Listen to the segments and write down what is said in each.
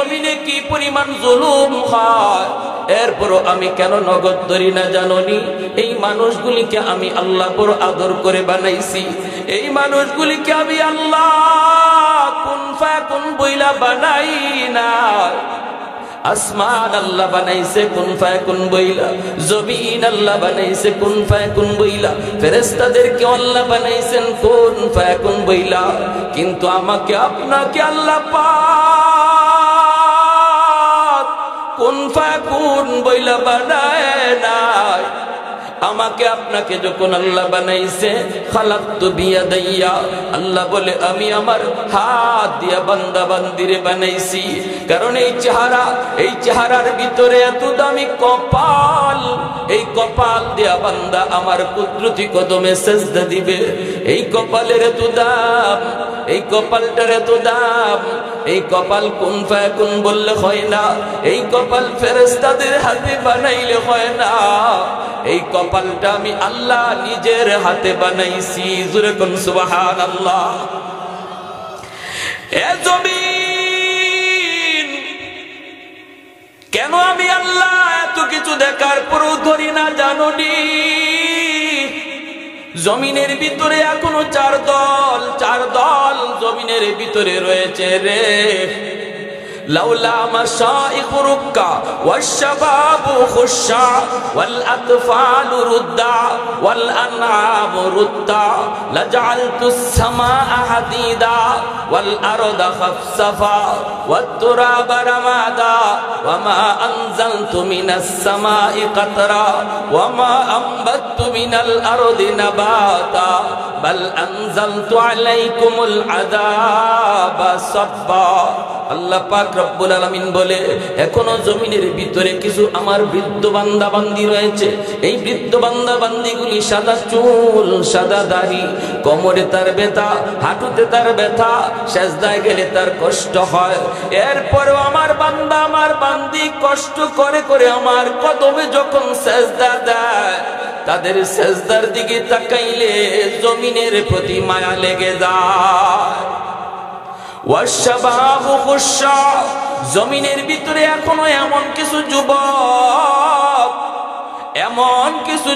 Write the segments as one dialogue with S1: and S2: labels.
S1: জমিনে কি পরিমাণ জুলুম হয়, এরপরও আমি কেন নগদ ধরি না জানোনি? এই মানুষগুলিকে আমি আল্লাহ বড় আদর করে বানাইছি। এই মানুষগুলিকে আমি আল্লাহ কুন ফায়াকুন বইলা বানাই না। আসমান আল্লাহ বানাইছে কুন ফায়াকুন বইলা, জমিন আল্লাহ বানাইছে কুন ফায়াকুন বইলা, ফেরেশতাদেরকে আল্লাহ বানাইছেন কুন ফায়াকুন বইলা। কিন্তু আমাকে আপনাকে আল্লাহ পাক কুন ফায়াকুন বইলা বানায় নাই। আমাকে আপনাকে যখন আল্লাহ বানাইছে, খালাকতু বিয়াদাইয়া, আল্লাহ বলে আমি আমার হাত দিয়া বান্দা বান্দিরে বানাইছি। কারণ এই চেহারার ভিতরে এত দামি কপাল, এই কপাল দিয়া বান্দা আমার কুদরতি কদমে সেজদা দিবে। এই কপালের এত দাম, এই কপালটার এত দাম। এই কপাল কুন ফায়াকুন বললে হয় না, এই কপাল ফেরেশতাদের হাতে বানাইলে হয় না। এই কপালটা আমি আল্লাহ নিজের হাতে বানাইছি। জোরে কোন সুবহানাল্লাহ। এ জমিন, কেন আমি আল্লাহ এত কিছু দেখার পরও ধরি না জানোনি? জমিনের ভিতরে এখনো চার দল জমিনের ভিতরে রয়েছে রে। لولا مشائخ ركع والشباب خشع والأطفال ردع والأنعام ردع لجعلت السماء حديدا والأرض خفصفا والتراب رمادا وما أنزلت من السماء قطرا وما أنبت من الأرض نباتا بل أنزلت عليكم العذاب صبا। আল্লাহ পাক রব্বুল আলামিন বলে এখনো জমিনের ভিতরে কিছু আমার বৃদ্ধ বান্দা বান্দি রয়েছে। এই বৃদ্ধ বান্দা বান্দিগুলি সাদা চুল, সাদা দাড়ি, কোমরে তার ব্যথা, হাঁটুতে তার ব্যথা, সেজদায় গেলে তার কষ্ট হয়। এরপরেও আমার বান্দা আমার বান্দি কষ্ট করে করে আমার কদমে যখন সেজদা দেয়, তাদের সেজদার দিকে তাকাইলে জমিনের প্রতি মায়া লেগে যায়। ওয়াশবাবু খুশা, জমিনের ভিতরে এখনো এমন কিছু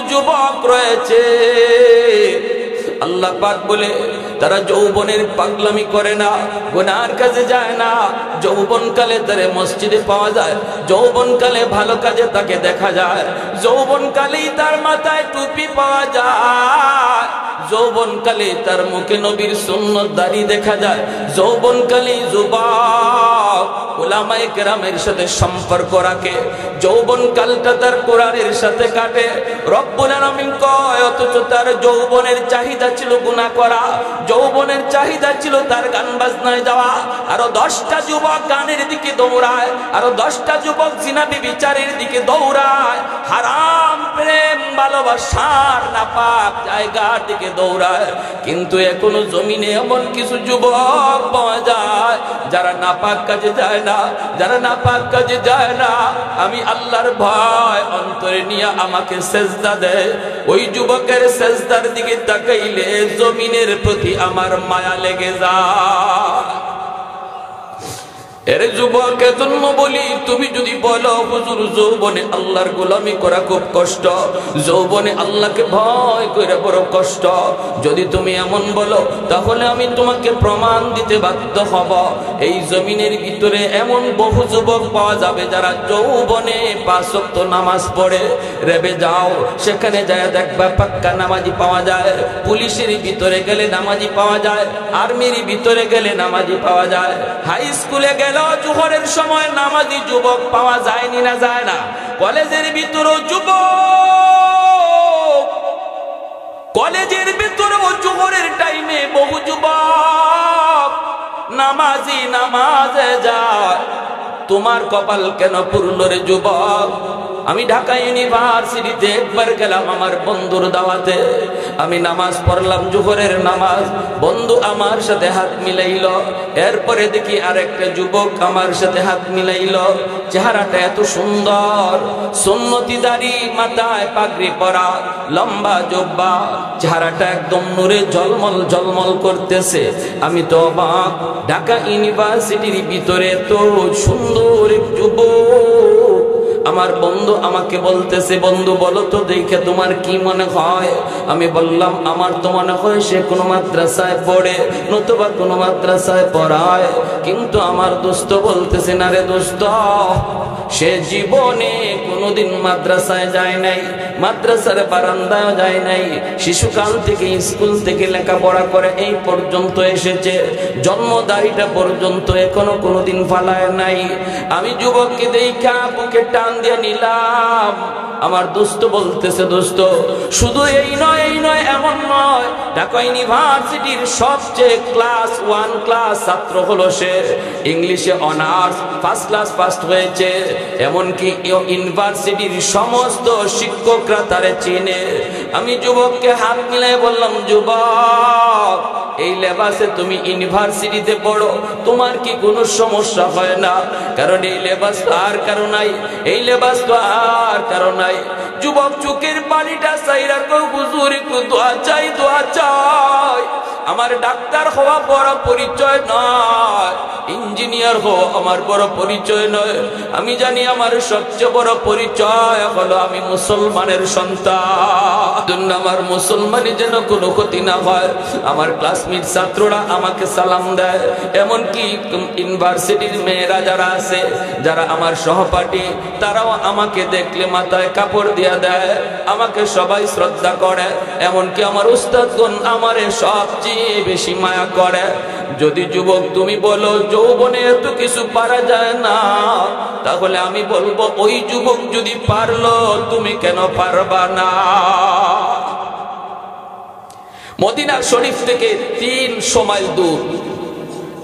S1: যুবক রয়েছে। আল্লাহ পাক বলে তারা যৌবনের পাগলামি করে না, গুনার কাজে যায় না। যৌবনকালে তারে মসজিদে পাওয়া যায়, যৌবনকালে ভালো কাজে তাকে দেখা যায়, যৌবনকালেই তার মাথায় টুপি পাওয়া যায়, যৌবনকালে তার মুখে নবীর সুন্নত দাড়ি দেখা যায়, যৌবনকালে যুবক উলামায়ে কেরামের সাথে সম্পর্ক রাখে, যৌবনকালটা তার কোরআনের সাথে কাটে। রব্বুল আলামিন কয় অথচ তার যৌবনের চাহিদা ছিল গুনাহ করা, যৌবনের চাহিদা ছিল তার গান বাজনায় যাওয়া। আরো 10টা যুবক গানের দিকে দৌড়ায়, আরো 10টা যুবক জিনা ব্যভিচারের দিকে দৌড়ায়, হারাম প্রেম ভালোবাসার নাপাক জায়গার দিকে দৌড়ায়। কিন্তু এখনো জমিনে এমন কিছু যুবক পাওয়া যায় যারা নাপাক কাজে যায় না, যারা নাপাক কাজে যায় না। আমি আল্লাহর ভয় অন্তরে নিয়ে আমাকে সেজদা দেয়। ওই যুবকের সেজদার দিকে তাকাইলে জমিনের প্রতি আমার মায়া লেগে যায়। এর যুবক এজন্য বলি, তুমি যদি বলো হুজুর যৌবনে আল্লাহর গোলামি করা খুব কষ্ট, যৌবনে আল্লাহকে ভয় করে বড় কষ্ট, যদি তুমি এমন বলো তাহলে আমি তোমাকে প্রমাণ দিতে বাধ্য হব। এই জমিনের ভিতরে এমন বহু যুবক পাওয়া যাবে যারা যৌবনে 5 ওয়াক্ত নামাজ পড়ে। রেবে যাও, সেখানে যায় দেখবা পাক্কা নামাজি পাওয়া যায়, পুলিশের ভিতরে গেলে নামাজি পাওয়া যায়, আর্মির ভিতরে গেলে নামাজি পাওয়া যায়, হাই স্কুলে গেলে জোহরের সময় নামাজি যুবক পাওয়া যায়নি না যায় না, কলেজের ভিতরেও যুবক, কলেজের ভিতরেও জোহরের টাইমে বহু যুবক নামাজি নামাজে যায়। তোমার কপাল কেন পুরল রে যুবক? আমি ঢাকা ইউনিভার্সিটিতে একবার গেলাম আমার বন্ধুর দাওয়াতে, আমি নামাজ পড়লাম জোহরের নামাজ, বন্ধু আমার সাথে হাত মিলাইল, এরপরে দেখি আরেকটা যুবক আমার সাথে হাত মিলাইল, চেহারাটা এত সুন্দর, সুন্নতি দাড়ি, মাথায় পাগড়ি পরা, লম্বা জোব্বা, চেহারাটা একদম নূরে ঝলমল ঝলমল করতেছে। আমি তো অবাক, ঢাকা ইউনিভার্সিটির ভিতরে তো সুন্দর এক যুবক। আমার বন্ধু আমাকে বলতেছে, বন্ধু বলো তো দেখে তোমার কি মনে হয়? আমি বললাম আমার তো মনে হয় সে কোনো মাদ্রাসায় পড়ে, নতুবা কোনো মাদ্রাসায় পড়ায়। কিন্তু আমার দোস্ত বলতেছে, না রে দোস্ত, সে জীবনে কোনোদিন মাদ্রাসায় যায় নাই, মাদ্রাসার বারান্দায় যায় নাই, শিশুকাল থেকে স্কুল থেকে লেখাপড়া করে এই পর্যন্ত এসেছে, জন্মদারিটা পর্যন্ত এখনো কোনোদিন ফালায় নাই। আমি যুবককে দেখা বুকে টান দিয়ে নিলাম। আমার দোস্ত বলতেছে, দোস্ত শুধু এই নয়, এই নয়, এমন নয়, ঢাকা ইউনিভার্সিটির সবচেয়ে ক্লাস 1 ক্লাস ছাত্র হলো সে, ইংলিশে অনার্স ফার্স্ট ক্লাস ফার্স্ট হয়েছে, এমনকি ইউনিভার্সিটির সমস্ত শিক্ষকরা তারে চিনে। আমি যুবককে হাত মিলাই বললাম, যুবক এই লেবাসে তুমি ইউনিভার্সিটিতে পড়ো, তোমার কি কোনো সমস্যা হয় না? কারণ এই লেবাস তো আর কারো নাই, এই লেবাস তো আর কারো নাই। যুবক চোখের পানিটা চাইরা কই, হুজুর একটু দোয়া চাই, দোয়া চাই। আমার ডাক্তার হওয়া বড় পরিচয় নয়, ইঞ্জিনিয়ার হওয়া আমার বড় পরিচয় নয়, আমি জানি আমার সবচেয়ে বড় পরিচয় হলো আমি মুসলমানের সন্তান। আমার মুসলমানি যেন কোনো ক্ষতি না হয়। আমার ক্লাসমেট ছাত্ররা আমাকে সালাম দেয়, এমনকি ইউনিভার্সিটির মেয়েরা যারা আছে, যারা আমার সহপাঠী, তারাও আমাকে দেখলে মাথায় কাপড় দিয়া দেয়, আমাকে সবাই শ্রদ্ধা করে, এমনকি আমার উস্তাদগণ আমারে সবচেয়ে বেশি মায়া করে। যদি যুবক তুমি বলো যৌবনে এত কিছু পারা যায় না, তাহলে আমি বলবো ওই যুবক যদি পারলো, তুমি কেন পারবা না? মদিনা শরীফ থেকে 300 মাইল দূর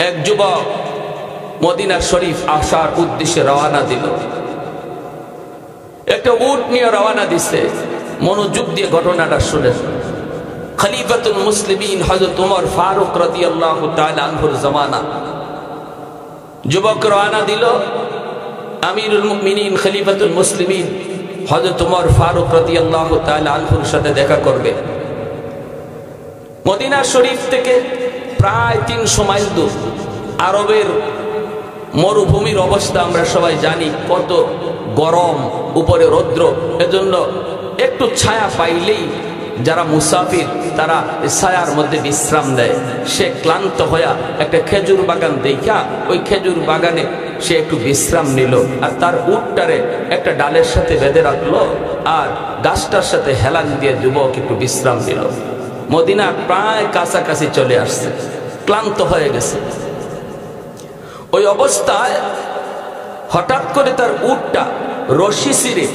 S1: এক যুবক মদিনা শরীফ আসার উদ্দেশ্যে রওনা দিল। একটা উট নিয়ে রওনা দিছে। মনোযোগ দিয়ে ঘটনাটা শুনে। খলিফাতুল মুসলিমিন হযরত ওমর ফারুক রাদিয়াল্লাহু তাআলা আনহুর জামানা। যুবক রওনা দিল আমিরুল মুমিনিন খলিফাতুল মুসলিমিন হযরত ওমর ফারুক রাদিয়াল্লাহু তাআলা আনহুর সাথে দেখা করবে। মদিনা শরীফ থেকে প্রায় 300 মাইল দূর। আরবের মরুভূমির অবস্থা আমরা সবাই জানি, কত গরম, উপরে রৌদ্র, এজন্য একটু ছায়া পাইলেই যারা মুসাফির তারা ছায়ার মধ্যে বিশ্রাম দেয়। সে ক্লান্ত হয়ে একটা খেজুর বাগান দেখা ওই খেজুর বাগানে সে একটু বিশ্রাম নিল, আর তার উটটারে একটা ডালের সাথে বেঁধে রাখলো, আর গাছটার সাথে হেলান দিয়ে যুবক একটু বিশ্রাম নিল। মদিনা প্রায় কাছাকাছি চলে আসছে, ক্লান্ত হয়ে গেছে। ওই অবস্থায় হঠাৎ করে তার উটটা রশি ছিঁড়ে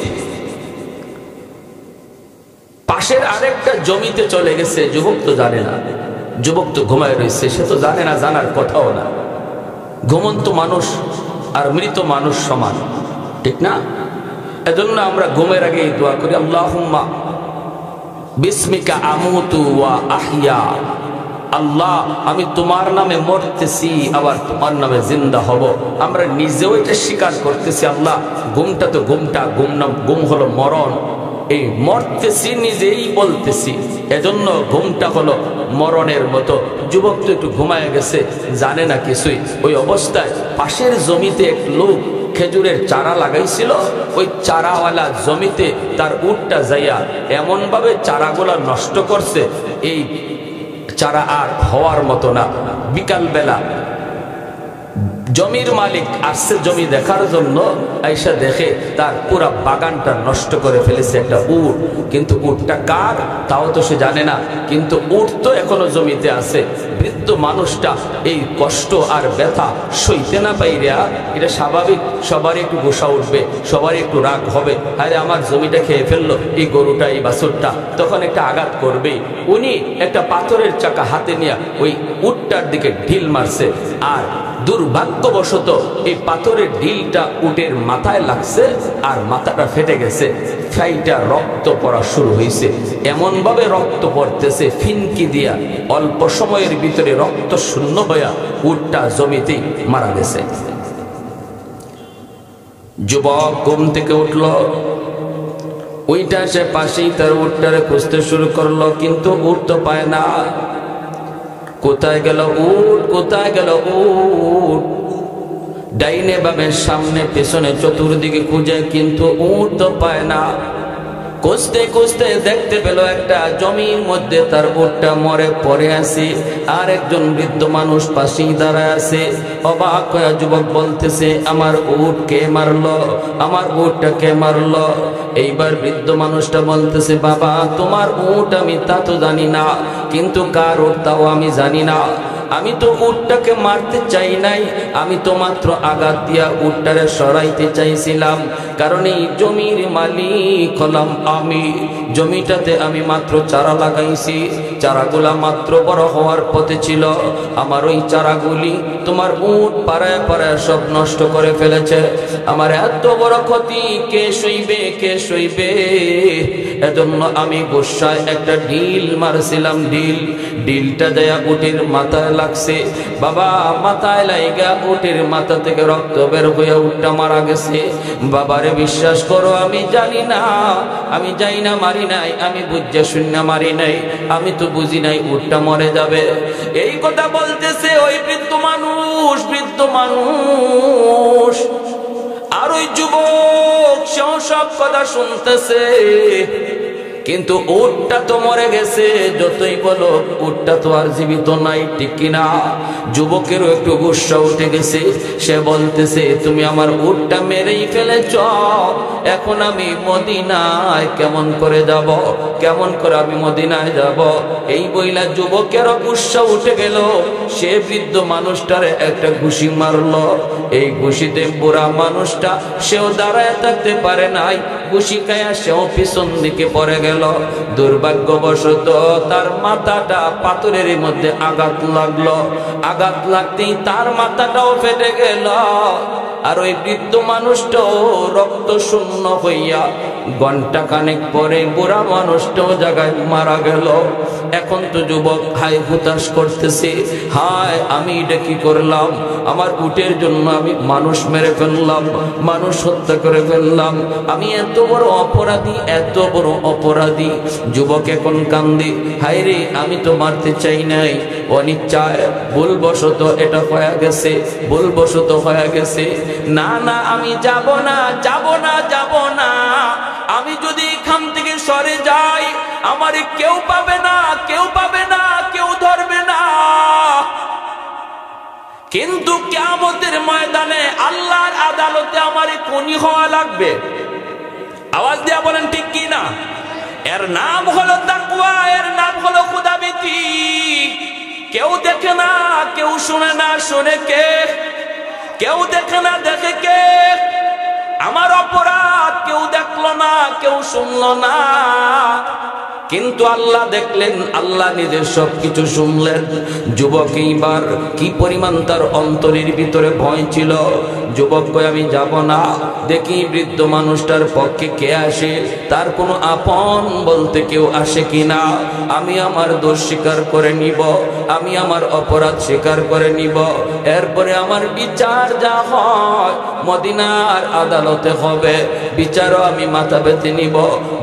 S1: পাশের আরেকটা জমিতে চলে গেছে। যুবক তো জানে না, যুবক তো ঘুমায় রয়েছে, সে তো জানে না, জানার কথাও না। ঘুমন্ত মানুষ আর মৃত মানুষ সমান, ঠিক না? এজন্য আমরা ঘুমের আগে দোয়া করি, আল্লাহুম্মা বিসমিকা আমুতু ওয়া আহইয়া। আল্লাহ, আমি তোমার নামে মরতেছি, আবার তোমার নামে জিন্দা হব। আমরা নিজেও এটা স্বীকার করতেছি, আল্লাহ ঘুমটা তো ঘুম হলো মরণ, এই মরতেছি নিজেই বলতেছি, এজন্য ঘুমটা হলো মরণের মতো। যুবক তো একটু ঘুমায় গেছে, জানে না কিছুই। ওই অবস্থায় পাশের জমিতে এক লোক খেজুরের চারা লাগাইছিল, ওই চারাওয়ালা জমিতে তার উটটা যাইয়া এমন ভাবে চারাগুলা নষ্ট করছে, এই চারা আর হওয়ার মতো না। বিকাল বেলা জমির মালিক আসছে জমি দেখার জন্য, আইসা দেখে তার পুরা বাগানটা নষ্ট করে ফেলেছে একটা উট। কিন্তু উটটা কার তাও তো সে জানে না, কিন্তু উট তো এখনো জমিতে আছে। বৃদ্ধ মানুষটা এই কষ্ট আর ব্যথা সইতে না পাইরা, এটা স্বাভাবিক, সবারই একটু গোসা উঠবে, সবারই একটু রাগ হবে, আরে আমার জমিটা খেয়ে ফেললো এই গরুটা, এই বাছুরটা, তখন একটা আঘাত করবেই। উনি একটা পাথরের চাকা হাতে নিয়ে ওই উটটার দিকে ঢিল মারছে, আর দুর্ভাগ্যবশত এই পাথরের ঢিলটা উটের মাথায় লাগছে আর মাথাটা ফেটে গেছে, ফাইটা রক্ত পড়া শুরু হয়েছে। এমন ভাবে রক্ত পড়তেছে ফিনকি দিয়া, অল্প সময়ের ভিতরে রক্ত শূন্য হইয়া উটটা জমিতেই মারা গেছে। যুবক ঘুম থেকে উঠল, ওইটা সে পাশেই তার উটটারে খুঁজতে শুরু করলো, কিন্তু উট তো পায় না। কোথায় গেল উট, কোথায় গেল উট? ডাইনে বামে সামনে পেছনে চতুর্দিকে খুঁজে, কিন্তু উট তো পায় না। খুঁজতে খুঁজতে দেখতে পেল একটা জমির মধ্যে তার উটটা মরে পড়ে আছে, আর একজন বৃদ্ধ মানুষ পাশেই দাঁড়ায় আছে। অবাক হয়ে যুবক বলতেছে, আমার উট কে মারলো, আমার উটটা কে মারলো? এইবার বৃদ্ধ মানুষটা বলতেছে, বাবা তোমার উট আমি তা তো জানি না, কিন্তু কার উট তাও আমি জানি না। আমি তো উটটাকে মারতে চাই নাই, আমি তো মাত্র আঘাত দিয়া উটটারে সরাইতে চাইছিলাম, কারণ এই জমির মালিক হলাম আমি। জমিটাতে আমি মাত্র চারা লাগাইছি, চারাগুলা মাত্র বড় হওয়ার পথে ছিল। আমার ওই চারাগুলি তোমার উট পাড়ায় পাড়ায় সব নষ্ট করে ফেলেছে। আমার এত বড় ক্ষতি কে সইবে, কে সইবে? এজন্য আমি গোসায় একটা ঢিল মারছিলাম, ঢিলটা দেয়া উটের মাথায় লাগছে। বাবা মাথায় লাইগা উটের মাথা থেকে রক্ত বের হয়ে উটটা মারা গেছে। বাবারে বিশ্বাস করো, আমি জানি না, আমি জানি না মারি নাই, আমি বুঝে শূন্য মারি নাই, আমি তো বুঝি নাই উটটা মরে যাবে। এই কথা বলতেছে ওই বৃদ্ধ মানুষ, আর ওই যুবক সেও সব কথা শুনতেছে, কিন্তু উটটা তো মরে গেছে। যতই বলো উটটা তো আর জীবিত নাই, ঠিক কিনা? যুবকেরও একটু গুসা উঠে গেছে। সে বলতেছে, তুমি আমার উটটা মেরেই ফেলেছ, এখন আমি মদিনায় কেমন করে যাব, কেমন করে আমি মদিনায় যাব? এই বইলা যুবকেরও গুসা উঠে গেল। সে বৃদ্ধ মানুষটারে একটা ঘুষি মারলো। এই ঘুষিতে বুড়া মানুষটা সেও দাঁড়ায় থাকতে পারে নাই, ঘুষি খায়া সেও পিছন দিকে পড়ে গেল। দুর্ভাগ্যবশত তার মাথাটা পাথরের মধ্যে আঘাত লাগলো, আঘাত লাগতেই তার মাথাটাও ফেটে গেল। আর ওই বৃদ্ধ মানুষটাও রক্ত শূন্য হইয়া ঘন্টা খানেক পরে বুড়া মানুষটাও জায়গায় মারা গেল। এখন তো যুবক হাই হুতাশ করতেছে, হায় আমি এটা কি করলাম? আমার উটের জন্য আমি মানুষ মেরে ফেললাম, মানুষ হত্যা করে ফেললাম, আমি এত বড় অপরাধী, এত বড় অপরাধী। যুবক এখন কান্দে, হায় রে আমি তো মারতে চাই নাই, অনিচ্ছায় ভুলবশত এটা হয়ে গেছে, ভুলবশত হয়ে গেছে। না না আমি যাব না, যাব না, যাব না। আমি যদি এখান থেকে সরে যাই, আমারে কেউ পাবে না, কেউ পাবে না, কেউ ধরবে না। কিন্তু কিয়ামতের ময়দানে আল্লাহর আদালতে আমারে খুনি হওয়া লাগবে। আওয়াজ দিয়া বলেন ঠিক কি না? এর নাম হলো তাকওয়া, এর নাম হলো খোদাভীতি। কেউ দেখে না, কেউ শুনে না, শুনে কে? কেউ দেখে না, দেখে কে? আমার অপরাধ কেউ দেখলো না, কেউ শুনলো না, কিন্তু আল্লাহ দেখলেন, আল্লাহ নিজের সবকিছু শুনলেন। যুবক এইবার কি পরিমাণ তার অন্তরের ভিতরে ভয় ছিল। যুবক কয় আমি যাব না, দেখি বৃদ্ধ মানুষটার পক্ষে কে আসে, তার কোনো আপন বলতে কেউ আসে কিনা। আমি আমার দোষ স্বীকার করে নিব, আমি আমার অপরাধ স্বীকার করে নিব, এরপরে আমার বিচার যা হয় মদিনার আদালতে হবে। বিচারও আমি মাথা পেতে নিব।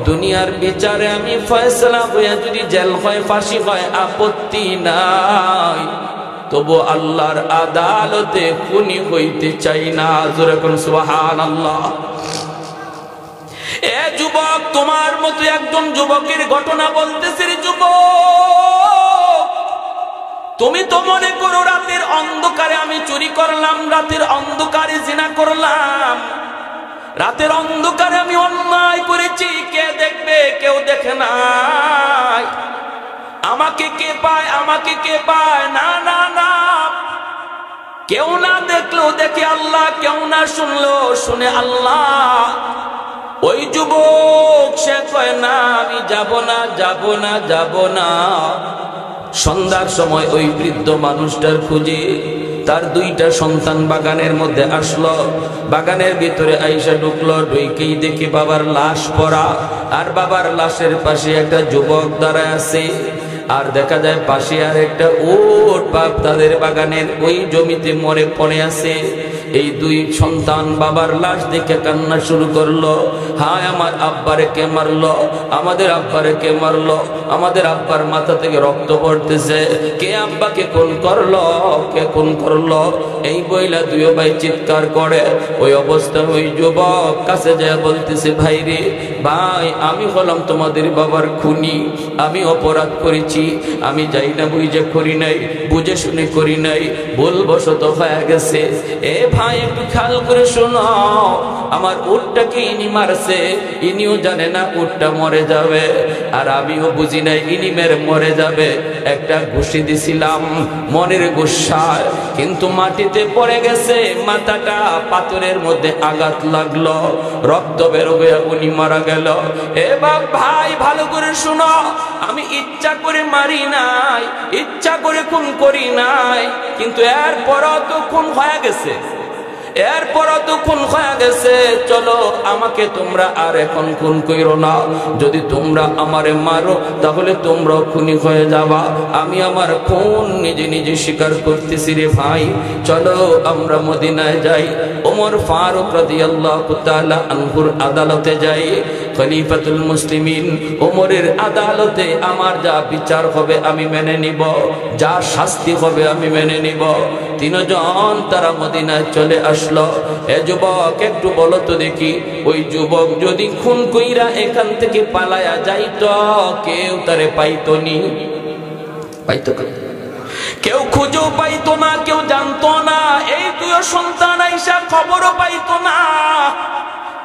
S1: দুনিয়ার বিচারে আমি ফয়সালা হয়ে যদি জেল হয়, ফাঁসি হয়, আপত্তি নাই, তবু আল্লাহর আদালতে খুনি হইতে চাই না। জোরে কোন সুবহানাল্লাহ। এ যুবক, তোমার মতো একজন যুবকের ঘটনা বলতেছে। রে যুবক, তুমি তো মনে করো রাতের অন্ধকারে আমি চুরি করলাম, রাতের অন্ধকারে জিনা করলাম, রাতের অন্ধকারে আমি অন্যায় করেছি, কে দেখবে? কেউ দেখে নাই। আমাকে কে পায়? আমাকে কে পায়? না না না, কেউ না দেখলো দেখে আল্লাহ, কেউ না শুনলো শুনে আল্লাহ। ওই যুবক সে কয় না আমি যাব না, যাব না, যাব না। সন্ধ্যার সময় ওই বৃদ্ধ মানুষটার খুঁজে তার দুইটা সন্তান বাগানের মধ্যে আসলো। বাগানের ভিতরে আইসা ঢুকলো, ঢুকেই দেখি বাবার লাশ পড়া, আর বাবার লাশের পাশে একটা যুবক দাঁড়ায় আছে। আর দেখা যায় পাশে আর একটা উট বাপ তাদের বাগানের ওই জমিতে মরে পড়ে আছে। এই দুই সন্তান বাবার লাশ দেখে কান্না শুরু করলো, হায় আমার আব্বারে কে মারলো, আমাদের আব্বারে কে মারলো, আমাদের আব্বার মাথা থেকে রক্ত পড়তেছে, কে আব্বাকে খুন করলো, কে খুন করলো। এই বইলা দুই ভাই চিৎকার করে। ওই অবস্থায় ওই যুবক কাছে যায় বলতেছে, ভাই রে ভাই, আমি হলাম তোমাদের বাবার খুনি, আমি অপরাধ করেছি, আমি যাই না বুঝে করি নাই, বুঝে শুনে করি নাই, ভুলবশত হয়ে গেছে। এ ভাই একটু খেয়াল করে শোনো, আমার উটটাকে ইনি মারছে, ইনিও জানে না উটটা মরে যাবে, আর আমিও বুঝি নাই ইনি মেরে মরে যাবে। একটা ঘুষি দিছিলাম মনের গুসায়, কিন্তু মাটিতে পড়ে গেছে, মাথাটা পাথরের মধ্যে আঘাত লাগলো, রক্ত বের হয়ে উনি মারা গেল। এ বাপ ভাই ভালো করে শোনো, আমি ইচ্ছা করে মারি নাই, ইচ্ছা করে খুন করি নাই, কিন্তু এরপরও তো খুন হয়ে গেছে, এরপরও তো খুন হয়ে গেছে। চলো আমাকে তোমরা আর এখন খুন কইরো না, যদি তোমরা আমারে মারো তাহলে তোমরাও খুনি হয়ে যাবা। আমি আমার খুন নিজে নিজে স্বীকার করতেছি রে ভাই, চলো আমরা মদিনায় যাই, ওমর ফারুক রাদিয়াল্লাহু তাআলা আনহুর আদালতে যাই। খলিফাতুল মুসলিমিন ওমরের আদালতে আমার যা বিচার হবে আমি মেনে নিব, যা শাস্তি হবে আমি মেনে নিব। তিনজন তারা মদিনায় চলে আসলো। এ যুবক একটু বলো তো দেখি, ওই যুবক যদি খুন কইরা এখান থেকে পালায়া যাইতো, কেউ তারে পাইতো নি? পাইতো? কেউ খুঁজেও পাইতো না, কেউ জানতো না। এই দুই সন্তান আইসা খবরও পাইতো না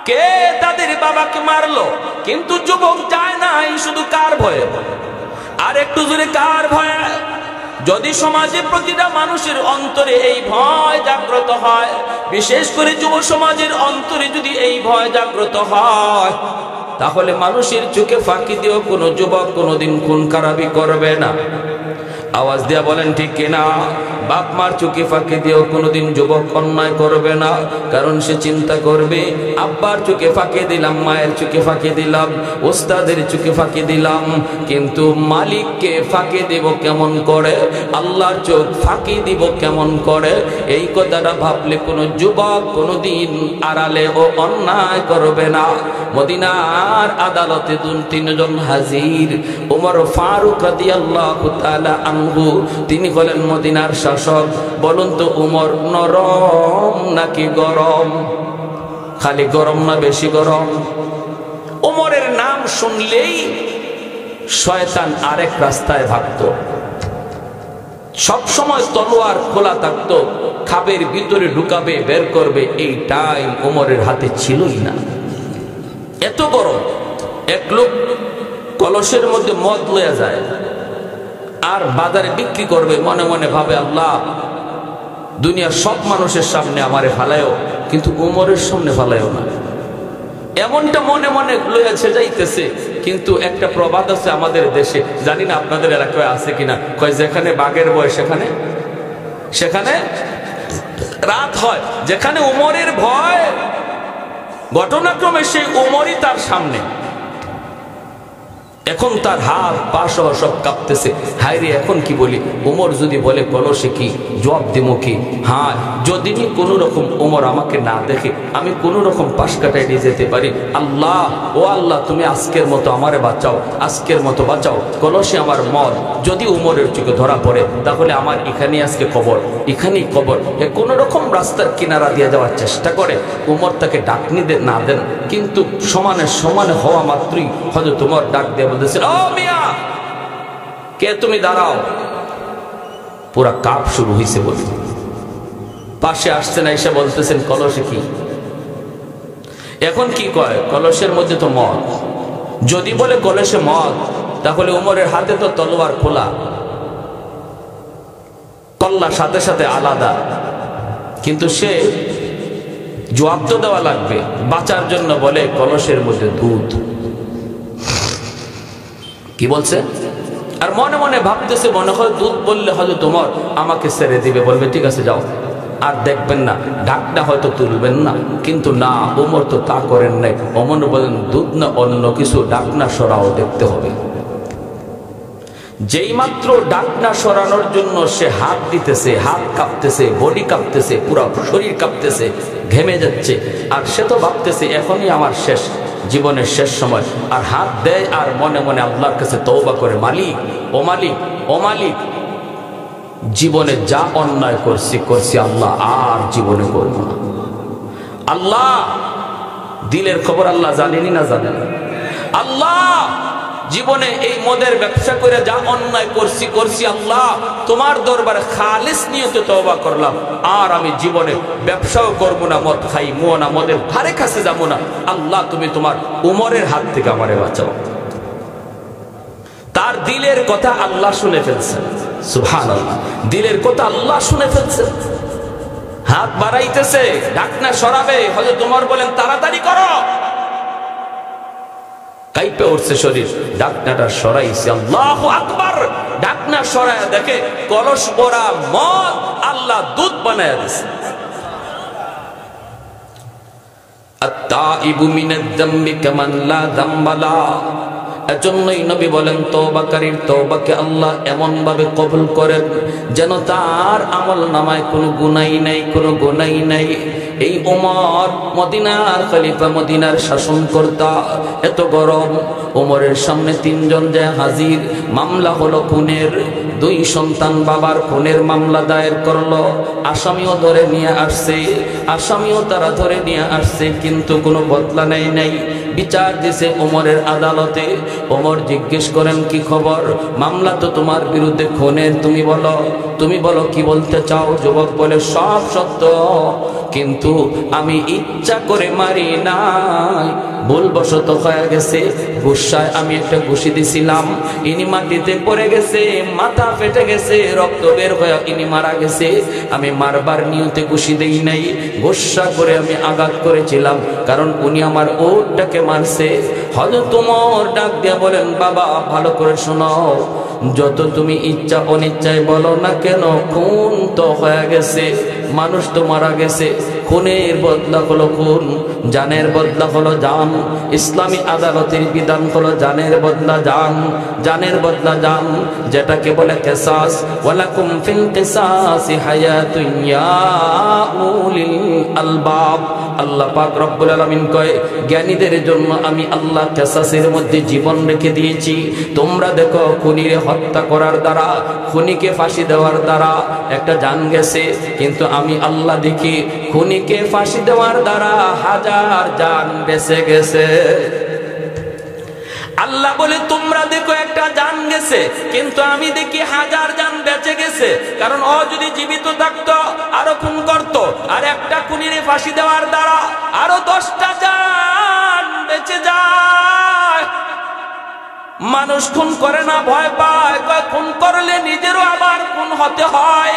S1: কে তাদের বাবাকে মারলো, কিন্তু যুবক যায় নাই শুধু কার ভয়ে? আর একটু জোরে কার ভয়ে? যদি সমাজে প্রতিটা মানুষের অন্তরে এই ভয় জাগ্রত হয়, বিশেষ করে যুব সমাজের অন্তরে যদি এই ভয় জাগ্রত হয়, তাহলে মানুষের চোখে ফাঁকি দিয়েও কোনো যুবক কোনোদিন খুন খারাপি করবে না। আওয়াজ দিয়া বলেন ঠিক কিনা? বাপ মার চোখে ফাঁকি দিয়েও কোনোদিন যুবক অন্যায় করবে না, কারণ সে চিন্তা করবে আব্বার চোখে ফাঁকি দিলাম, মায়ের চোখে ফাঁকি দিলাম, ওস্তাদের চোখে ফাঁকি দিলাম, কিন্তু মালিককে ফাঁকি দেব কেমন করে, আল্লাহর চোখ ফাঁকি দিব কেমন করে? এই কথাটা ভাবলে কোনো যুবক কোনোদিন আড়ালে ও অন্যায় করবে না। মদিনার আদালতে তিনজন হাজির। ওমর ফারুক রাদিয়াল্লাহু তাআলা আনহু, তিনি হলেন মদিনার শাসক। বলুন তো উমর নরম নাকি গরম? খালি গরম না বেশি গরম? উমরের নাম শুনলেই শয়তান আরেক রাস্তায় ভাগতো, সব সময় তলোয়ার খোলা থাকতো, খাবের ভিতরে ঢুকাবে বের করবে, এই টাইম উমরের হাতে ছিলই না। এত গরম। এক লোক কলসের মধ্যে মদ লয়ে যায় আর বাজারে বিক্রি করবে, মনে মনে ভাবে আল্লাহ দুনিয়ার সব মানুষের সামনে আমারে ফালায়ও, কিন্তু উমরের সামনে ফালায়ও না। এমনটা মনে মনে লইয়াছে যাইতেছে। কিন্তু একটা প্রবাদ আছে আমাদের দেশে, জানি না আপনাদের এলাকায় আছে কিনা, কয় যেখানে বাঘের ভয় সেখানে সেখানে রাত হয়। যেখানে উমরের ভয়, ঘটনাক্রমে সেই উমরই তার সামনে। এখন তার হাত পা সহ সব কাঁপতেছে। হায় রে, এখন কি বলি? উমর যদি বলে কলসে কি জবাব দিব কি? হ্যাঁ, যদি কোনো রকম উমর আমাকে না দেখে আমি কোনো রকম পাশ কাটাই নিয়ে যেতে পারি। আল্লাহ, ও আল্লাহ, তুমি আজকের মতো আমারে বাঁচাও, আজকের মতো বাঁচাও। কলসে আমার মদ যদি উমরের চোখে ধরা পড়ে, তাহলে আমার এখানেই আজকে কবর, এখানেই কবর। কোনো রকম রাস্তার কিনারা দিয়ে যাওয়ার চেষ্টা করে। উমর তাকে ডাকনি না দেন, কিন্তু সমানে সমানে হওয়া মাত্রই হয়তো তোমার ডাক দিয়ে বলতেছেন, ও মিয়া, কে তুমি? দাঁড়াও। পুরা কাপ শুরু হয়েছে বলে পাশে আসছেন, এসে বলতেছেন কলসে কি? এখন কি কয়? কলসের মধ্যে তো মদ। যদি বলে কলসে মদ, তাহলে উমরের হাতে তো তলোয়ার খোলা, কল্লা সাথে সাথে আলাদা, কিন্তু সে জবাব তো দেওয়া লাগবে। বাঁচার জন্য বলে কলসের মধ্যে দুধ। কি বলছে? আর মনে মনে ভাবতেছে, মনে হয় দুধ বললে হযরত ওমর আমাকে ছেড়ে দিবে, বলবে ঠিক আছে যাও, আর দেখবেন না, ডাকটা হয়তো তুলবেন না। কিন্তু না, ওমর তো তা করেন নাই। ওমর বলেন দুধ না অন্য কিছু, ডাকনা সরাও দেখতে হবে। যেই মাত্র ডাকনা সরানোর জন্য সে হাত দিতেছে, হাত কাঁপতেছে, বডি কাঁপতেছে, পুরো শরীর কাঁপতেছে, ঘেমে যাচ্ছে। আর সে তো ভাবতেছে এখনই আমার শেষ, জীবনের শেষ সময়। আর হাত দেয় আর মনে মনে আল্লাহর কাছে তওবা করে, মালিক, ও মালিক, ও মালিক, জীবনে যা অন্যায় করছি আল্লাহ আর জীবনে করব না। আল্লাহ দিলের খবর আল্লাহ জানেনি না জানেন? আল্লাহ জীবনে এই মদের ব্যবসা করে যা অন্যায় করছি আল্লাহ তোমার দরবারে খালিস নিয়তে তওবা করলাম, আর আমি জীবনে ব্যবসাও করব না, মদ খাইবো না, মদের ধারে কাছে যাব না। আল্লাহ তুমি তোমার উমরের হাত থেকে আমারে বাঁচাও। তার দিলের কথা আল্লাহ শুনে ফেলছেন, সুবহানাল্লাহ, দিলের কথা আল্লাহ শুনে ফেলছেন। হাত বাড়াইতেছে, ডাকনা সরাবে, হযরত ওমর বলেন তাড়াতাড়ি করো। কাইপে উঠছে শরীর, ডাকনাটা সরাইছে, আল্লাহু আকবার। ডাকনা সরায় দেখে কলস ভরা মদ আল্লাহ দুধ বানায় দিয়েছে। আত-তাইবু মিনাদ যামবি কামান লা যামবা লা। এজন্যই নবী বলেন তওবাকারীর তওবাকে আল্লাহ এমন ভাবে কবুল করেন যেন তার আমল নামায় কোনো গুনাহই নাই, কোনো গুনাহই নাই। এই ওমর মদিনার খলিফা, মদিনার শাসনকর্তা, এত গরম। ওমরের সামনে তিনজন যায় হাজির। মামলা হলো খুনের, দুই সন্তান বাবার খুনের মামলা দায়ের করলো। আসামিও ধরে নিয়ে আসছে, আসামিও তারা ধরে নিয়ে আসছে, কিন্তু কোনো বদলা নেয় নাই। বিচার দিছে ওমরের আদালতে। ওমর জিজ্ঞেস করেন কি খবর? মামলা তো তোমার বিরুদ্ধে খুনের, তুমি বলো কি বলতে চাও? যুবক বলে সব সত্য, কিন্তু আমি ইচ্ছা করে মারি নাই, ভুলবশত হয়ে গেছে। গুসায় আমি একটা ঘুষি দিছিলাম, ইনি মাটিতে পড়ে গেছে, মাথা ফেটে গেছে, রক্ত বের হয়ে ইনি মারা গেছে। আমি মারবার নিয়তে ঘুষি দেই নাই, গুসা করে আমি আঘাত করেছিলাম, কারণ উনি আমার ওটটাকে মারছে। হযরত ওমর ডাক দিয়া বলেন, বাবা ভালো করে শোনো, যত তুমি ইচ্ছা অনিচ্ছায় বলো না কেন, খুন তো হয়ে গেছে, মানুষ তো মারা গেছে। খুনের বদলা হলো খুন, জানের বদলা হলো জান। ইসলামী আদালতের বিধান হলো জানের বদলা জান, জানের বদলা জান, যেটাকে বলে কিসাস। ওয়ালাকুম ফিল কিসাসি হায়াতুন ইয়া উলিল আলবাব। আল্লাহ পাক রব্বুল আলামিন কয়, জ্ঞানীদের জন্য আমি আল্লাহ কিসাসের মধ্যে জীবন রেখে দিয়েছি। তোমরা দেখো খুনিরে হত্যা করার দ্বারা, খুনিকে ফাঁসি দেওয়ার দ্বারা একটা জান গেছে, কিন্তু আমি আল্লাহ দেখি খুনিকে ফাঁসি দেওয়ার দ্বারা হাজার জান বেঁচে গেছে। আল্লাহ বলে তোমরা দেখো একটা জান গেছে, কিন্তু আমি দেখি হাজার জান বেঁচে গেছে। কারণ ও যদি জীবিত থাকতো আরো খুন করতো, আর একটা খুনিরে ফাঁসি দেওয়ার দ্বারা আরো 10টা জান বেঁচে যায়। মানুষ খুন করে না, ভয় পায়, খুন করলে নিজেরও আবার খুন হতে হয়।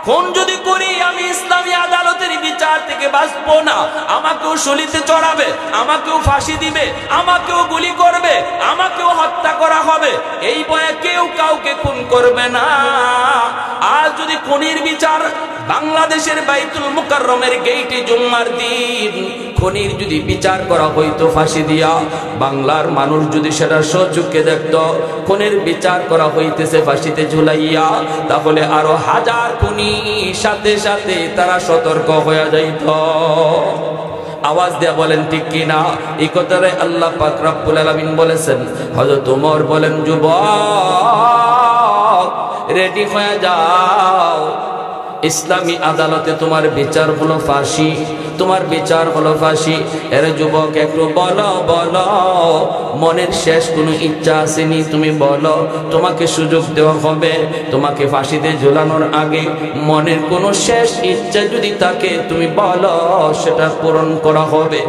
S1: খুন যদি করি আমি ইসলামী আদালতের বিচার থেকে বাঁচবো না, আমাকেও শলিতে চড়াবে, আমাকেও ফাঁসি দিবে, আমাকেও গুলি করবে, আমাকেও হত্যা করা হবে। এই ভয়ে কেউ কাউকে খুন করবে না। আর যদি খুনির বিচার বাংলাদেশের বাইতুল মুকাররমের গেইটে জুম্মার দিন খুনির যদি বিচার করা হইতো ফাঁসি দিয়া, বাংলার মানুষ যদি সেটা সচক্ষে দেখত খুনের বিচার করা হইতেছে ফাঁসিতে ঝুলাইয়া, তাহলে আরো হাজার খুনি সাথে সাথে তারা সতর্ক হয়ে যাইত। আওয়াজ দেয়া বলেন ঠিক কিনা? এই কথাটাই আল্লাহ পাক রব্বুল আলামিন বলেছেন। হযরত ওমর বলেন, যুবক রেডি হয়ে যাও, ইসলামী আদালতে তোমার বিচার হলো ফাঁসি, তোমার বিচার হলো ফাঁসি। এর যুবক একটু বলো, মনের শেষ কোনো ইচ্ছা আসেনি? তুমি বলো, তোমাকে সুযোগ দেওয়া হবে। তোমাকে ফাঁসিতে ঝুলানোর আগে মনের কোনো শেষ ইচ্ছা যদি থাকে তুমি বলো, সেটা পূরণ করা হবে।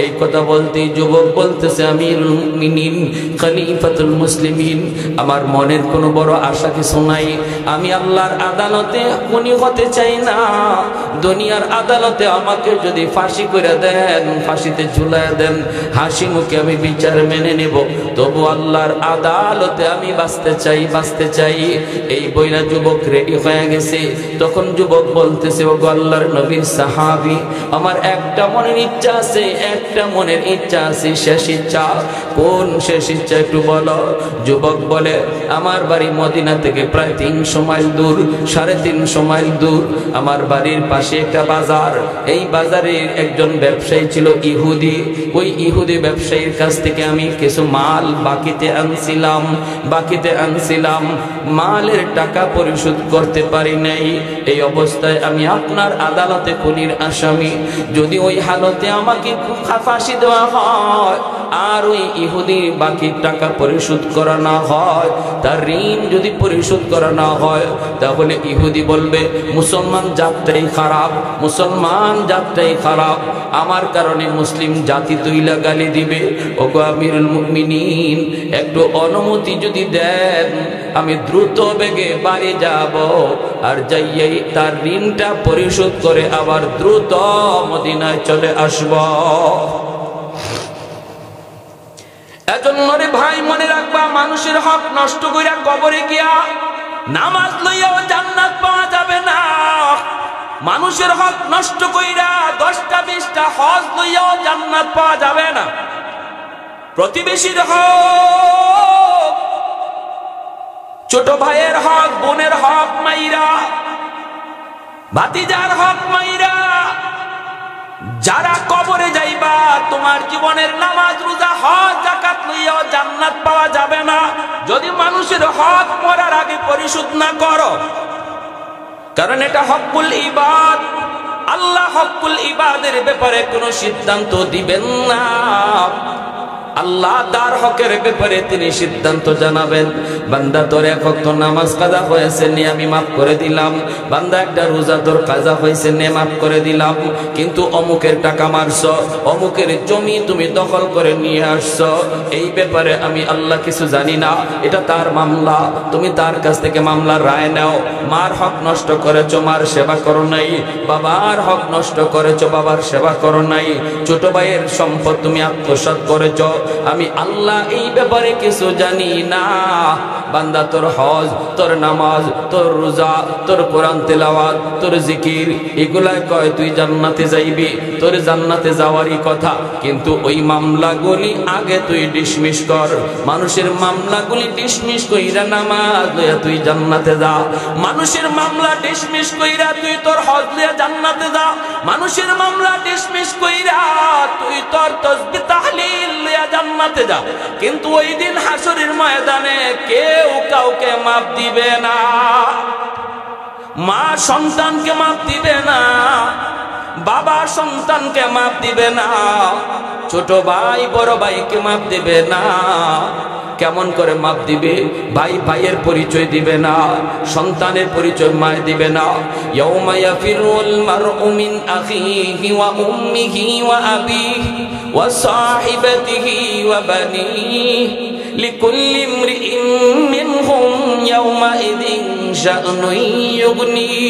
S1: এই কথা বলতেই যুবক বলতেছে, আমিরুল মুমিনিন, খলিফাতুল মুসলিমিন, আমার মনের কোনো বড় আশা কিছু নাই। আমি আল্লাহর আদালতে খুনি হতে চাই না। দুনিয়ার আদালতে আমাকে যদি যদি ফাঁসি করে দেন, ফাঁসিতে ঝুলায় দেন, হাসি মুখে আমি বিচার মেনে নেব, তবু আল্লাহর আদালতে আমি বাঁচতে চাই, বাঁচতে চাই। এই বইরা যুবক রেডি হয়ে গেছে। তখন যুবক বলতেছে, ও আল্লাহর নবীর সাহাবী, আমার একটা মনের ইচ্ছা আছে, একটা মনের ইচ্ছা আছে, শেষ ইচ্ছা। কোন শেষ ইচ্ছা একটু বলো? যুবক বলে, আমার বাড়ি মদিনা থেকে প্রায় 300 মাইল দূর, 350 মাইল দূর। আমার বাড়ির পাশে একটা বাজার, এই বাজারে একজন ব্যবসায়ী ছিল ইহুদি। ওই ইহুদি ব্যবসায়ীর কাছ থেকে আমি কিছু মাল বাকিতে আনছিলাম, মালের টাকা পরিশোধ করতে পারি নাই। এই অবস্থায় আমি আপনার আদালতে খুনির আসামি। যদি ওই হালতে আমাকে ফাঁসি দেওয়া হয় আর ওই ইহুদি বাকি টাকা পরিশোধ করা না হয়, তার ঋণ যদি পরিশোধ করা না হয়, তাহলে ইহুদি বলবে মুসলমান জাতটাই খারাপ, মুসলমান জাতটাই খারাপ, আমার কারণে মুসলিম জাতি তুইলা গালি দিবে। ওগো আমিরুল মুমিনিন, একটু অনুমতি যদি দেন, আমি দ্রুত বেগে বাড়ি যাব, আর যাইয়াই তার ঋণটা পরিশোধ করে আবার দ্রুত মদিনায় চলে আসব। এজন্য রে ভাই, মনে রাখবা, মানুষের হক নষ্ট কইরা কবরে গিয়া নামাজ লইয়াও জান্নাত পাওয়া যাবে না। মানুষের হক নষ্ট কইরা 10টা 20টা হজ লইয়াও জান্নাত পাওয়া যাবে না। প্রতিবেশীর হক, ছোট ভাইয়ের হক, বোনের হক মাইরা, ভাতিজার হক মাইরা যারা কবরে যাইবা, তোমার জীবনের নামাজ রোজা হজ যাকাত লইয়াও জান্নাত পাওয়া যাবে না যদি মানুষের হক মরার আগে পরিশোধ না করো। কারণ এটা হকুল ইবাদ। আল্লাহ হকুল ইবাদের ব্যাপারে কোনো সিদ্ধান্ত দিবেন না। আল্লাহ তার হকের ব্যাপারে তিনি সিদ্ধান্ত জানাবেন। বান্দা তোর এক ওয়াক্ত নামাজ কাজা হয়েছে নে, আমি মাফ করে দিলাম। বান্দা একটা রোজা তোর কাজা হয়েছে নে, মাফ করে দিলাম। কিন্তু অমুকের টাকা মারছ, অমুকের জমি তুমি দখল করে নিয়ে আসছ, এই ব্যাপারে আমি আল্লাহ কিছু জানি না, এটা তার মামলা, তুমি তার কাছ থেকে মামলার রায় নাও। মার হক নষ্ট করেছ, মার সেবা করো নাই। বাবার হক নষ্ট করেছ, বাবার সেবা করো নাই। ছোট ভাইয়ের সম্পদ তুমি আত্মসাৎ করেছ, আমি আল্লাহ এই ব্যাপারে কিছু জানি না। বান্দা তোর হজ, তোর নামাজ, তোর রোজা, তোর কোরআন তেলাওয়াত, তোর জিকির, এগুলাই কয় তুই জান্নাতে যাইবি, তোর জান্নাতে যাওয়ারই কথা। কিন্তু ওই মামলাগুলি আগে তুই ডিসমিস কর। মানুষের মামলাগুলি ডিসমিস কইরা নামাজ লইয়া তুই জান্নাতে যা। মানুষের মামলা ডিসমিস কইরা তুই তোর হজ লইয়া জান্নাতে যা। মানুষের মামলা ডিসমিস কইরা তুই তোর তাসবিহ তাহলিল লইয়া জান্নাতে যা। কিন্তু ওই দিন হাসরের ময়দানে কেউ কাউকে মাফ দিবে না। মা সন্তানকে মাফ দিবে না, বাবা সন্তানকে মাফ দিবে না, ছোট ভাই বড় ভাইকে মাফ দিবে না। কেমন করে মাফ দিবে? ভাই ভাইয়ের পরিচয় দিবে না, সন্তানের পরিচয় মায় দিবে না। ইয়াউমা ইয়াফিরুল মারউ মিন আখিহি ওয়া উম্মিহি ওয়া আবিহি ওয়া সাহিবাতিহি ওয়া বানিহি লিকুল্লি ইমরিইন মিনহুম ইয়াউমাইযিন শা'নুন ইউগনিহি।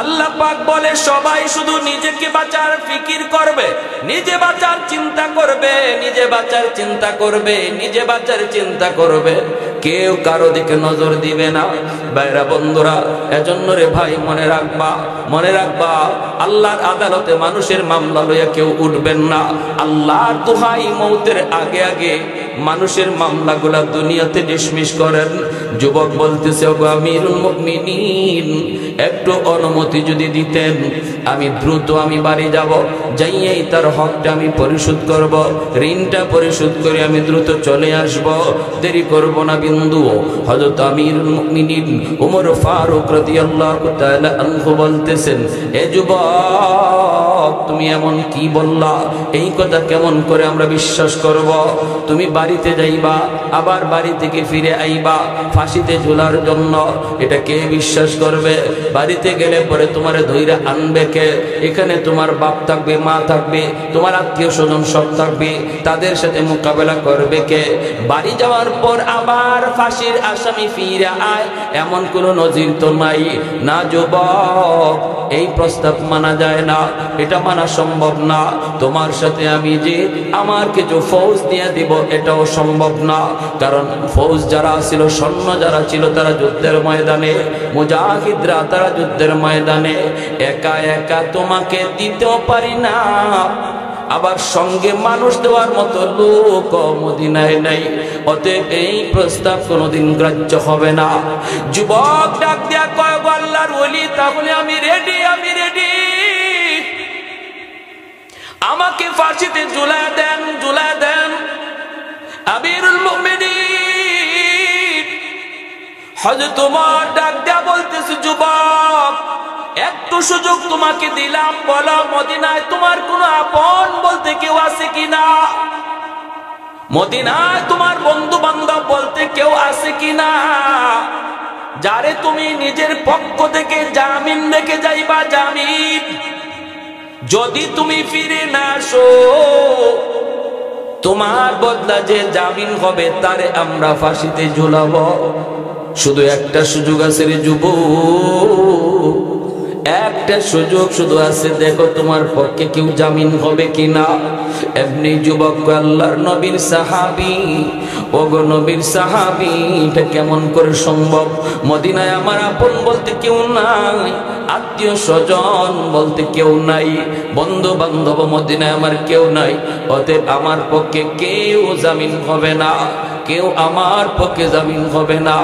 S1: আল্লাহ পাক বলে, সবাই শুধু নিজেকে বাঁচার ফিকির করবে, নিজে বাঁচার চিন্তা করবে, নিজে বাঁচার চিন্তা করবে, নিজে বাঁচার চিন্তা করবে, কেউ কারো দিকে নজর দিবে না। ভাইরা বন্ধুরা, এজন্য রে ভাই মনে রাখবা, মনে রাখবা, আল্লাহর আদালতে মানুষের মামলা লইয়া কেউ উঠবেন না। আল্লাহর দোহাই, মৌতের আগে আগে মানুষের মামলাগুলা দুনিয়াতে ডিসমিস করেন। যুবক বলতেছে, ওগো আমিরুল মুমিনিন, একটু অনুমতি যদি দিতেন, আমি দ্রুত আমি বাড়ি যাব, যাইয়েই তার হকটা আমি পরিশোধ করব, ঋণটা পরিশোধ করে আমি দ্রুত চলে আসব, দেরি করব না বিন্দু। হযরত আমিরুল মুমিনিন ওমর ফারুক রাদিয়াল্লাহু তাআলা আনহু বলতেছেন, এ যুবক, তুমি এমন কি বললা, এই কথা কেমন করে আমরা বিশ্বাস করব? তুমি বাড়িতে যাইবা, আবার বাড়ি থেকে ফিরে আইবা ফাঁসিতে ঝুলার জন্য, এটা কে বিশ্বাস করবে? বাড়িতে গেলে পরে তোমারে ধইরা আনবে কে? এখানে তোমার বাপ থাকবে, মা থাকবে, তোমার আত্মীয় স্বজন সব থাকবে, তাদের সাথে মোকাবেলা করবে কে? বাড়ি যাওয়ার পর আবার ফাঁসির আসামি ফিরে আয়, এমন কোনো নজির তো নাই। না যুবক, এই প্রস্তাব মানা যায় না, এটা মানা সম্ভব না। তোমার সাথে আমি যে আমার কিছু ফৌজ দিয়ে দিব, এটাও সম্ভব না। কারণ ফৌজ যারা ছিল, সৈন্য যারা ছিল, তারা যুদ্ধের ময়দানে, মুজাহিদরা তারা যুদ্ধের ময়দানে, একা একা তোমাকে দিতেও পারি না, আবার সঙ্গে মানুষ দেওয়ার মতো লোক মদিনায় নাই। অতএব এই প্রস্তাব কোনোদিন গ্রাহ্য হবে না। যুবক ডাক দিয়া কয়, আল্লাহর ওলি, তাহলে আমি রেডি, আমি রেডি, আমাকে ফাঁসিতে ঝুলায় দেন, ঝুলায় দেন। আমিরুল মুমিনিন হযরত ওমর ডাক দিয়া বলতেছে, যুবক একটু সুযোগ তোমাকে দিলাম, বলো মদিনায় তোমার কোনো আপন বলতে কেউ আছে কিনা? মদিনায় তোমার বন্ধু বান্ধব বলতে কেউ আছে কিনা, যারে তুমি নিজের পক্ষ থেকে জামিন রেখে যাইবা? জামিন যদি তুমি ফিরে না আসো, তোমার বদলা যে জামিন হবে তারে আমরা ফাঁসিতে ঝুলাবো। শুধু একটা সুযোগ আছে রে যুবক, একটা সুযোগ শুধু আছে, দেখো তোমার পক্ষে কেউ জামিন হবে কিনা। এমনি যুবক আল্লাহর নবীর সাহাবী, ওগো নবীর সাহাবী, এটা কেমন করে সম্ভব? মদিনায় আমার আপন বলতে কেউ নাই, আত্মীয় স্বজন বলতে কেউ নাই, বন্ধু বান্ধব মদিনায় আমার কেউ নাই, অতএব আমার পক্ষে কেউ জামিন হবে না, কেউ আমার পক্ষে জামিন হবে না।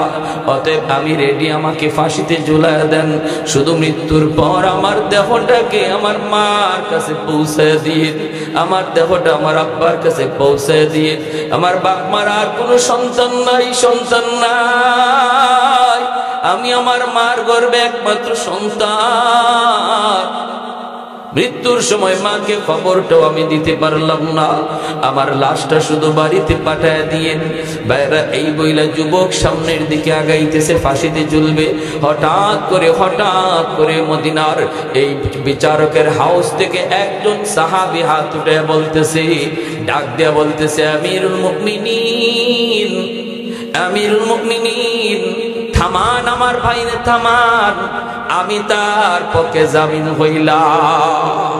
S1: অতএব আমি রেডি, আমাকে ফাঁসিতে ঝুলায় দেন। শুধু মৃত্যুর পর আমার দেহটাকে আমার মার কাছে পৌঁছে দিয়ে, আমার দেহটা আমার আব্বার কাছে পৌঁছে দিয়ে, আমার বাপ মার আর কোনো সন্তান নাই, সন্তান নাই, আমি আমার মার গর্ভে একমাত্র সন্তান। মৃত্যুর সময় মাকে খবরটাও আমি দিতে পারলাম না, আমার লাশটা শুধু বাড়িতে পাঠায় দিয়ে। বাইরা এই বইলা যুবক সামনের দিকে আগাইতেছে, ফাঁসিতে ঝুলবে। হঠাৎ করে মদিনার এই বিচারকের হাউস থেকে একজন সাহাবী হাত উঠে বলতেছে, ডাক দেয়া বলতেছে, আমিরুল মুমিনিন, আমিরুল মুমিনিন, থামান আমার ভাইরে, থামান, আমি তার পক্ষে জামিন হইলাম।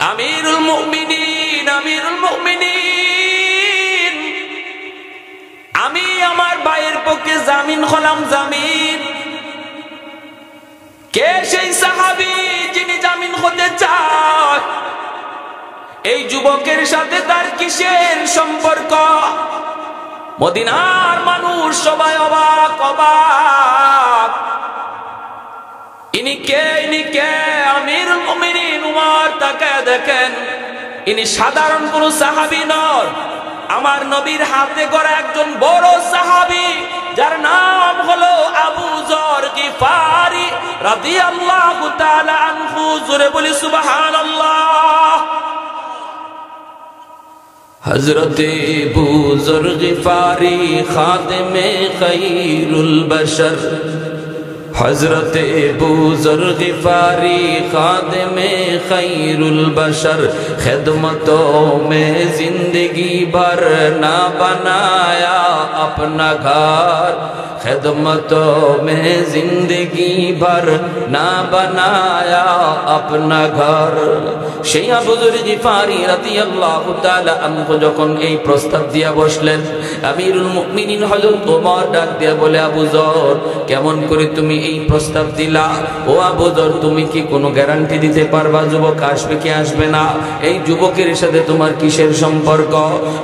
S1: আমিরুল মুমিনিন, আমিরুল মুমিনিন, আমি আমার ভাইয়ের পক্ষে জামিন হলাম, জামিন। কে সেই সাহাবী যিনি জামিন হতে চায়? এই যুবকের সাথে তার কিসের সম্পর্ক? মদিনার মানুষ সবাই অবাক, অবাক। ইনি কে, ইনি কে? আমিরুল মুমিনিন উমর। তাকে দেখেন, ইনি সাধারণ কোন সাহাবী নন, আমার নবীর হাতে গড়া একজন বড় সাহাবী, যার নাম হলো আবু যর গিফারি রাদিয়াল্লাহু তাআলা আনহু। জোরে বলি সুবহানাল্লাহ। হযরতে আবু যর গিফারি খাদেমে খায়রুল বশর, হযরতে আবু যর গিফারি খাদেমে খায়রুল বশর, খিদমতों में जिंदगी भर ना बनाया अपना घर, খিদমতों में जिंदगी भर ना बनाया अपना घर। সেই আবু যর গিফারি রাদিয়াল্লাহু তাআলা আনহু যখন এই প্রস্তাব দিয়া বসলেন, আমিরুল মুমিনিন হযরত ওমর ডাক দিয়া বলে, আবু যর, কেমন করে তুমি এই প্রস্তাব দিলা? ও আবু যর, তুমি কি কোনো গ্যারান্টি দিতে পারবা যুবক আসবে কি আসবে না? এই যুবকের সাথে তোমার কিসের সম্পর্ক?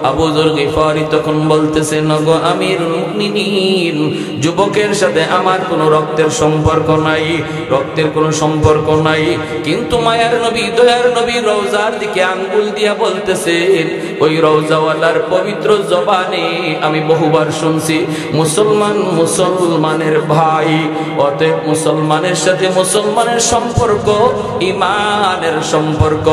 S1: আবু যর গিফারি তখন বলতেছে, নগো আমিরুল মুমিনিন, যুবকের সাথে আমার কোনো রক্তের সম্পর্ক নাই, রক্তের কোনো সম্পর্ক নাই, কিন্তু মায়ার নবী, দয়ার নবী রওজার দিকে আঙ্গুল দিয়া বলতেছেন, ওই রওজাওয়ালার পবিত্র জবানে আমি বহুবার শুনছি, মুসলমান মুসলমানের ভাই, অতএব মুসলমানের সাথে মুসলমানের সম্পর্ক ঈমানের সম্পর্ক।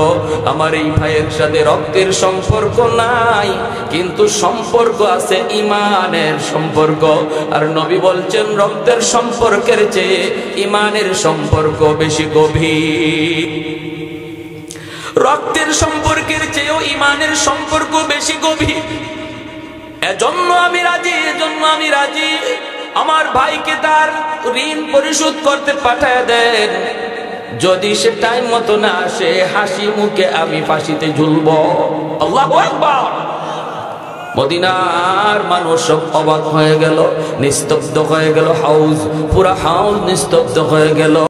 S1: আমার এই ভাইয়ের সাথে রক্তের সম্পর্ক নাই, কিন্তু সম্পর্ক আছে ঈমানের সম্পর্ক। আর নবী বলছেন রক্তের সম্পর্কের চেয়ে ঈমানের সম্পর্ক বেশি গভীর। রক্তের সম্পর্কের চেয়েও ঈমানের সম্পর্ক বেশি গভীর। এজন্য আমি রাজি, আমার ভাইকে তার ঋণ পরিশোধ করতে পাঠায় দেন। যদি সে টাইম মতো না আসে, হাসি মুখে আমি ফাঁসিতে ঝুলব। আল্লাহু আকবার। মদিনার মানুষ সব অবাক হয়ে গেল, নিস্তব্ধ হয়ে গেল। পুরা হাউস নিস্তব্ধ হয়ে গেল।